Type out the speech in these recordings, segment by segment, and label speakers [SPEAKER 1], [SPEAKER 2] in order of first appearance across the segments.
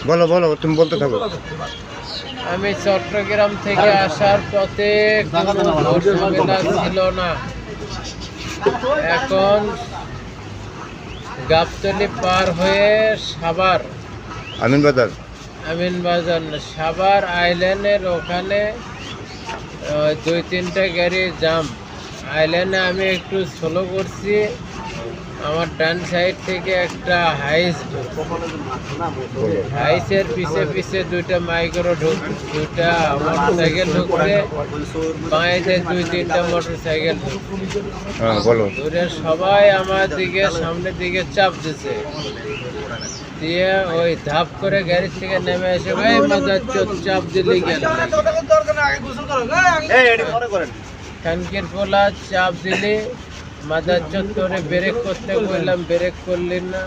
[SPEAKER 1] বলো বলো, তুমি বলতে থাকো।
[SPEAKER 2] আমি চট্টগ্রাম থেকে আসার পথে কোনো ঝামেলা ছিল না। এখন গাবতলী পার হয়ে সাভার
[SPEAKER 1] আমিনবাজার
[SPEAKER 2] সাভার আইল্যান্ডের ওখানে 2-3টা গাড়ি জাম। আইল্যান্ডে আমি একটু স্লো করছি, আমার ডান সাইড থেকে একটা হাইসের পিছে পিছে 2টা মাইক্রো দুইটা মোটর সাইকেল ঢুকছে, বাঁয়েতে 2-3টা মোটর সাইকেল ধরে সবাই আমার দিকে সামনের দিকে চাপ দিছে। দিয়ে ওই ধাপ করে গাড়ি থেকে নেমে এসে ভাই মাথার চাপ দিলি গেল কানকির পোলা চাপ দিলি মাদার চত্বরে ব্রেক করতে বললাম, ব্রেক করলি না,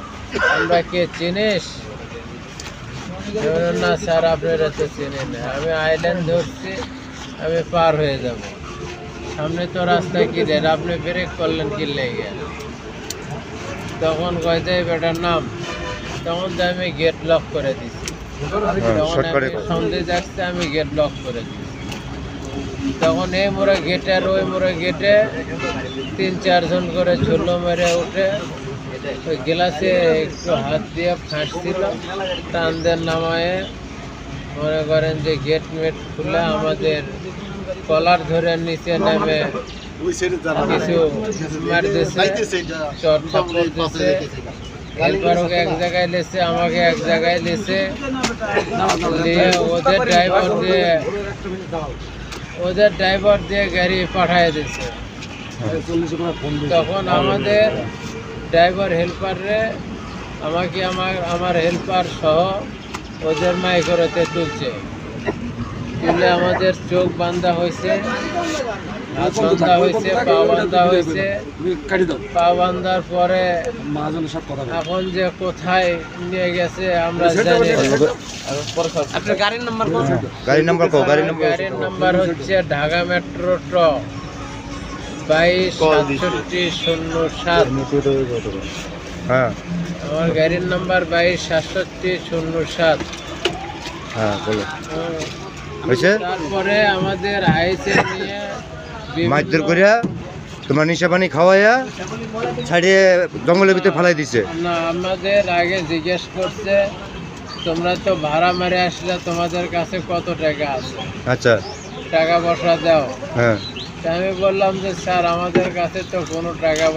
[SPEAKER 2] আমরা কে চিনিস? না স্যার আপনারা তো চিনি না, আমি আইল্যান্ড ধরছি, আমি পার হয়ে যাব, সামনে তো রাস্তায় কি রে, আপনি ব্রেক করলেন কি লেগে? তখন কয় দেয় বেটার নাম, তখন তো আমি গেট লক করে দিচ্ছি। তখন আমি সন্দেহ যাচ্ছে, আমি গেট লক করে দিচ্ছি। তখন এই মোড়ে গেটে আর ওই মোড়ে গেটে 3-4 জন করে ঝুলো মেরে উঠে ওই গ্লাসে একটু হাত দিয়ে ফাঁসছিল, টান দিয়ে নামায়ে মনে করেন যে গেট মেট খুলে আমাদের কলার ধরে নিচে নেমে কিছু মার দিচ্ছে, চট থাপ্পড় দিচ্ছে। এরপর ওকে এক জায়গায় লেছে, আমাকে এক জায়গায় লেছে, নিয়ে ওদের ড্রাইভার দিয়ে গাড়ি পাঠিয়ে দিচ্ছে। তখন আমাদের ড্রাইভার হেল্পাররে আমাকে আমার হেল্পার সহ ওদের মাইক্রোতে তুলছে। তুলে আমাদের চোখ বান্ধা হয়েছে, হাত বান্ধা হয়েছে, পা বান্ধা হয়েছে। পা বান্ধার পরে এখন যে কোথায় নিয়ে গেছে আমরা জানি। আপনার গাড়ির নাম্বার হচ্ছে ঢাকা মেট্রো ট 226707।
[SPEAKER 1] হ্যাঁ,
[SPEAKER 2] আমার গাড়ির নাম্বার 226707।
[SPEAKER 1] হ্যাঁ বলো।
[SPEAKER 2] তারপরে আমাদের হাইসে নিয়ে
[SPEAKER 1] মারধর করিয়া তোমার নিশা পানি খাওয়াইয়া ছাড়িয়ে জঙ্গলের ভিতরে ফেলাই দিছে।
[SPEAKER 2] না, আমাদের আগে জিজ্ঞেস করছে তোমরা তো ভাড়া মেরে আসলে, তোমাদের কাছে কত টাকা আছে?
[SPEAKER 1] আচ্ছা,
[SPEAKER 2] টাকা পয়সা দাও।
[SPEAKER 1] হ্যাঁ,
[SPEAKER 2] আমি বললাম যে স্যার আমাদের কাছে তো কোনো টাকা পয়সা